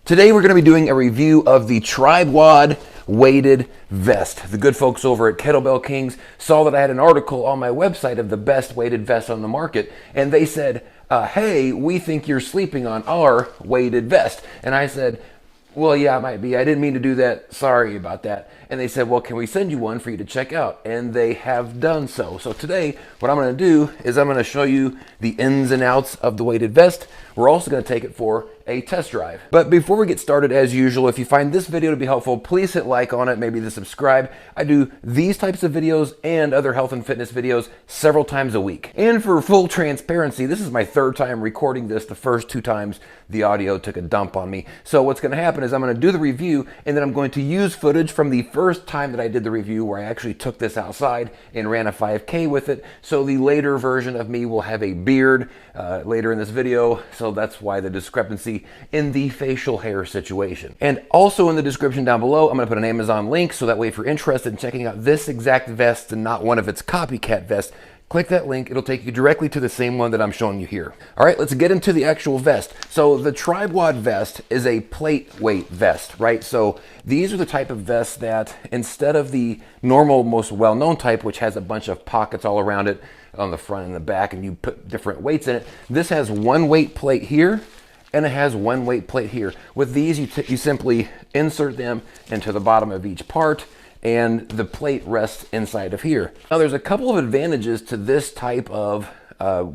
Today we're going to be doing a review of the Tribe WOD Weighted Vest. The good folks over at Kettlebell Kings saw that I had an article on my website of the best weighted vests on the market, and they said, hey, we think you're sleeping on our weighted vest. And I said, well, yeah, it might be. I didn't mean to do that. Sorry about that. And they said, well, can we send you one for you to check out? And they have done so. So today, what I'm going to do is I'm going to show you the ins and outs of the weighted vest. We're also going to take it for a test drive. But before we get started, as usual, if you find this video to be helpful, please hit like on it, maybe the subscribe. I do these types of videos and other health and fitness videos several times a week. And for full transparency, this is my third time recording this. The first two times the audio took a dump on me. So what's going to happen is I'm going to do the review, and then I'm going to use footage from the first time that I did the review where I actually took this outside and ran a 5K with it. So the later version of me will have a beard later in this video. So that's why the discrepancy in the facial hair situation. And also in the description down below, I'm going to put an Amazon link, so that way if you're interested in checking out this exact vest and not one of its copycat vests, click that link. It'll take you directly to the same one that I'm showing you here. All right, let's get into the actual vest. So the Tribe WOD vest is a plate weight vest, right? So these are the type of vests that, instead of the normal, most well-known type, which has a bunch of pockets all around it on the front and the back, and you put different weights in it, this has one weight plate here, and it has one weight plate here. With these, you simply insert them into the bottom of each part, and the plate rests inside of here. Now, there's a couple of advantages to this type of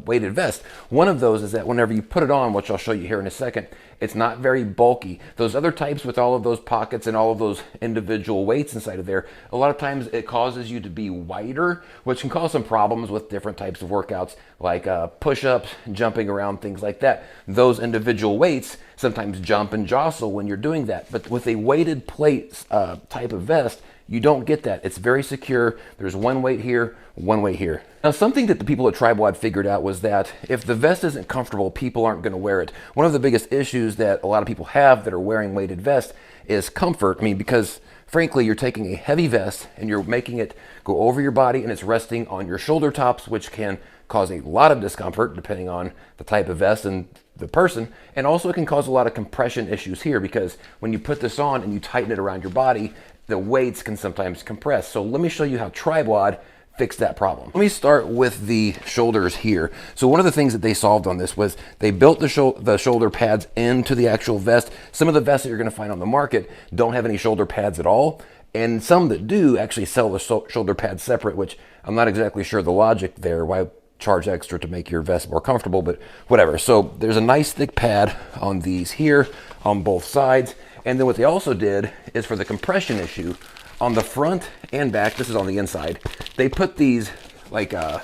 weighted vest. One of those is that whenever you put it on, which I'll show you here in a second, it's not very bulky. Those other types with all of those pockets and all of those individual weights inside of there, a lot of times it causes you to be wider, which can cause some problems with different types of workouts like push-ups, jumping around, things like that. Those individual weights sometimes jump and jostle when you're doing that. But with a weighted plate type of vest, you don't get that. It's very secure. There's one weight here, one weight here. Now, something that the people at Tribe WOD figured out was that if the vest isn't comfortable, people aren't going to wear it. One of the biggest issues that a lot of people have that are wearing weighted vests is comfort. I mean, because frankly, you're taking a heavy vest and you're making it go over your body, and it's resting on your shoulder tops, which can cause a lot of discomfort depending on the type of vest and the person. And also it can cause a lot of compression issues here, because when you put this on and you tighten it around your body, the weights can sometimes compress. So let me show you how Tribe WOD fixed that problem. Let me start with the shoulders here. So one of the things that they solved on this was they built the shoulder pads into the actual vest. Some of the vests that you're going to find on the market don't have any shoulder pads at all, and some that do actually sell the shoulder pads separate, which I'm not exactly sure the logic there. Why charge extra to make your vest more comfortable? But whatever. So there's a nice thick pad on these here on both sides. And then what they also did is, for the compression issue, on the front and back, this is on the inside, they put these like, I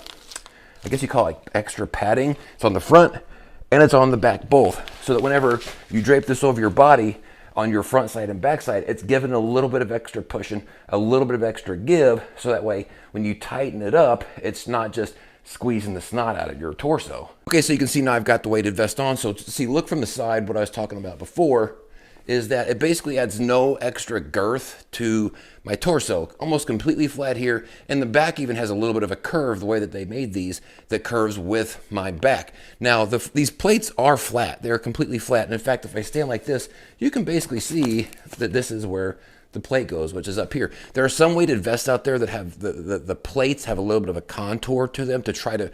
guess you call it like extra padding. It's on the front and it's on the back both, so that whenever you drape this over your body on your front side and back side, it's given a little bit of extra pushing, a little bit of extra give, so that way when you tighten it up, it's not just squeezing the snot out of your torso. Okay, so you can see now I've got the weighted vest on. So see, look from the side, what I was talking about before is that it basically adds no extra girth to my torso, almost completely flat here. And the back even has a little bit of a curve, the way that they made these, that curves with my back. Now, these plates are flat. They're completely flat. And in fact, if I stand like this, you can basically see that this is where the plate goes, which is up here. There are some weighted vests out there that have the plates have a little bit of a contour to them to try to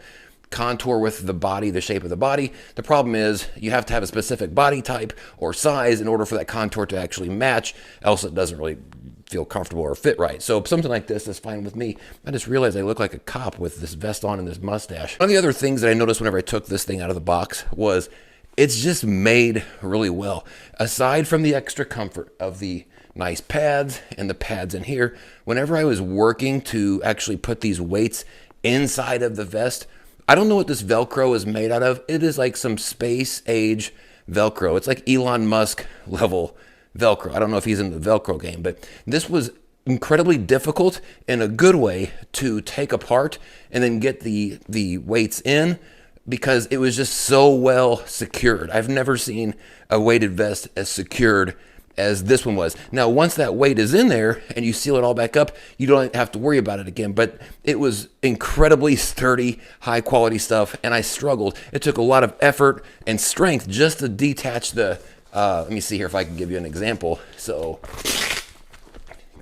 contour with the body, the shape of the body. The problem is you have to have a specific body type or size in order for that contour to actually match, else it doesn't really feel comfortable or fit right. So something like this is fine with me. I just realized I look like a cop with this vest on and this mustache. One of the other things that I noticed whenever I took this thing out of the box was it's just made really well. Aside from the extra comfort of the nice pads and the pads in here, whenever I was working to actually put these weights inside of the vest, I don't know what this Velcro is made out of. It is like some space age Velcro. It's like Elon Musk level Velcro. I don't know if he's in the Velcro game, but this was incredibly difficult in a good way to take apart and then get the weights in, because it was just so well secured. I've never seen a weighted vest as secured as this one was. Now, once that weight is in there and you seal it all back up, you don't have to worry about it again. But it was incredibly sturdy, high quality stuff, and I struggled. It took a lot of effort and strength just to detach the Let me see here if I can give you an example. So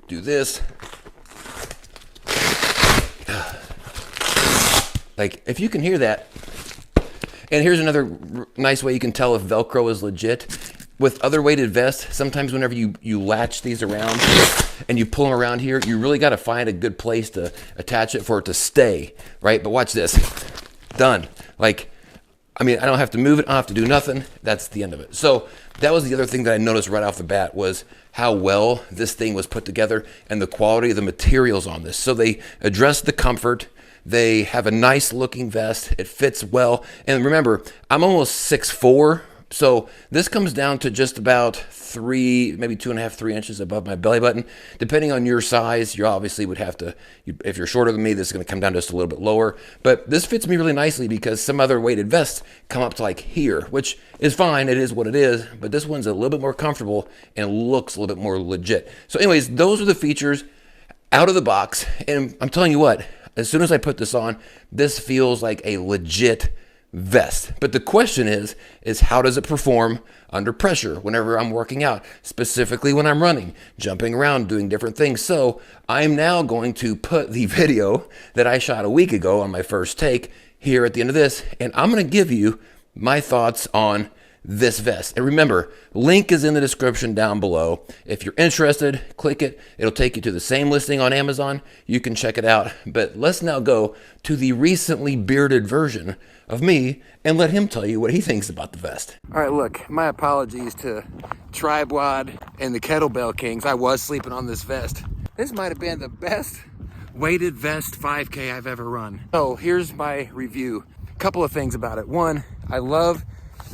do this. Like, if you can hear that. And here's another nice way you can tell if Velcro is legit. With other weighted vests, sometimes whenever you latch these around and you pull them around here, you really got to find a good place to attach it for it to stay, right? But watch this. Done. Like, I mean, I don't have to move it. I don't have to do nothing. That's the end of it. So that was the other thing that I noticed right off the bat was how well this thing was put together and the quality of the materials on this. So they addressed the comfort. They have a nice looking vest. It fits well. And remember, I'm almost 6'4". So this comes down to just about 3, maybe 2.5, 3 inches above my belly button. Depending on your size, you obviously would have to, if you're shorter than me, this is going to come down just a little bit lower. But this fits me really nicely because some other weighted vests come up to like here, which is fine. It is what it is. But this one's a little bit more comfortable and looks a little bit more legit. So anyways, those are the features out of the box. And I'm telling you what, as soon as I put this on, this feels like a legit vest. But the question is how does it perform under pressure whenever I'm working out, specifically when I'm running, jumping around, doing different things. So I'm now going to put the video that I shot a week ago on my first take here at the end of this, and I'm going to give you my thoughts on this vest. And remember, link is in the description down below. If you're interested, click it. It'll take you to the same listing on Amazon. You can check it out. But let's now go to the recently bearded version of me and let him tell you what he thinks about the vest. All right, look, my apologies to Tribe WOD and the Kettlebell Kings. I was sleeping on this vest. This might have been the best weighted vest 5K I've ever run. So here's my review. A couple of things about it. One, I love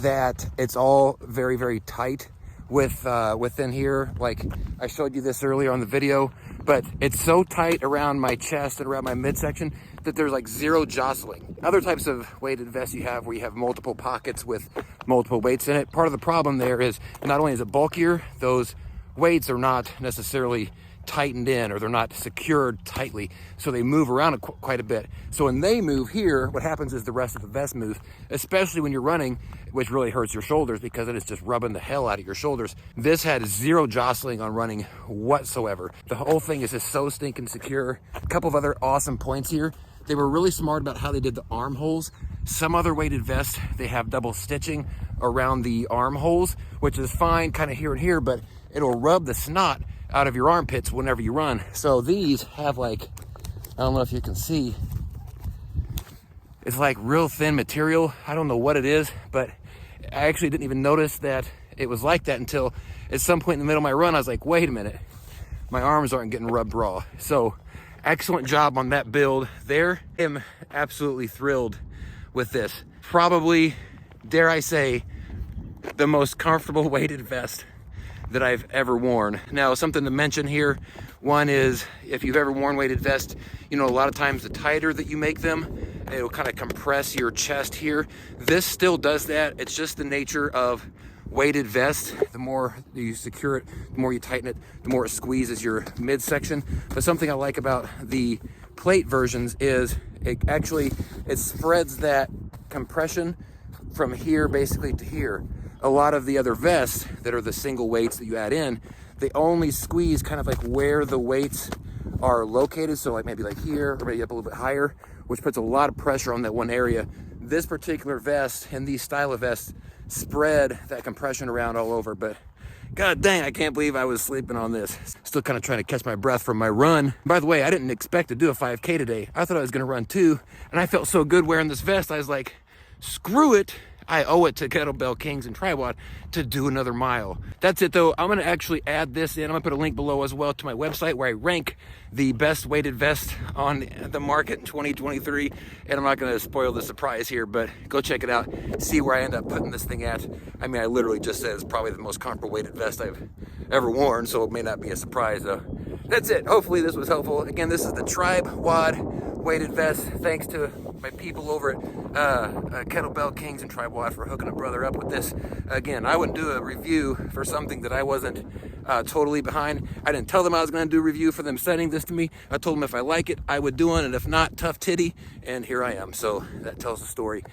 that it's all very, very tight within here. Like I showed you this earlier on the video, but it's so tight around my chest and around my midsection that there's like zero jostling. Other types of weighted vests you have where you have multiple pockets with multiple weights in it. Part of the problem there is not only is it bulkier, those weights are not necessarily tightened in, or they're not secured tightly, so they move around quite a bit. So when they move here, what happens is the rest of the vest moves, especially when you're running, which really hurts your shoulders because it is just rubbing the hell out of your shoulders. This had zero jostling on running whatsoever. The whole thing is just so stinking secure. A couple of other awesome points here. They were really smart about how they did the armholes. Some other weighted vests, they have double stitching around the armholes, which is fine kind of here and here, but it'll rub the snot out of your armpits whenever you run. So these have like, I don't know if you can see, it's like real thin material. I don't know what it is, but I actually didn't even notice that it was like that until at some point in the middle of my run, I was like, wait a minute, my arms aren't getting rubbed raw. So excellent job on that build there. I'm absolutely thrilled with this. Probably, dare I say, the most comfortable weighted vest that I've ever worn. Now, something to mention here, one is if you've ever worn weighted vests, you know, a lot of times the tighter that you make them, it'll kind of compress your chest here. This still does that. It's just the nature of weighted vest. The more you secure it, the more you tighten it, the more it squeezes your midsection. But something I like about the plate versions is it spreads that compression from here basically to here. A lot of the other vests that are the single weights that you add in, they only squeeze kind of like where the weights are located. So like maybe like here or maybe up a little bit higher, which puts a lot of pressure on that one area. This particular vest and these style of vests spread that compression around all over. But god dang, I can't believe I was sleeping on this. Still kind of trying to catch my breath from my run. By the way, I didn't expect to do a 5K today. I thought I was going to run 2, and I felt so good wearing this vest. I was like, screw it. I owe it to Kettlebell Kings and Tribe WOD to do another mile. That's it though. I'm going to actually add this in. I'm going to put a link below as well to my website where I rank the best weighted vest on the market in 2023. And I'm not going to spoil the surprise here, but go check it out. See where I end up putting this thing at. I mean, I literally just said it's probably the most comfortable weighted vest I've ever worn, so it may not be a surprise though. That's it. Hopefully this was helpful. Again, this is the Tribe WOD weighted vest. Thanks to my people over at Kettlebell Kings and Tribe WOD for hooking a brother up with this. Again, I wouldn't do a review for something that I wasn't totally behind. I didn't tell them I was going to do a review for them sending this to me. I told them if I like it, I would do one, and if not, tough titty, and here I am. So that tells the story.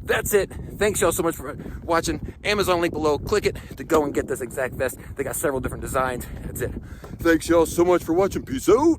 That's it. Thanks y'all so much for watching. Amazon link below. Click it to go and get this exact vest. They got several different designs. That's it. Thanks y'all so much for watching. Peace out.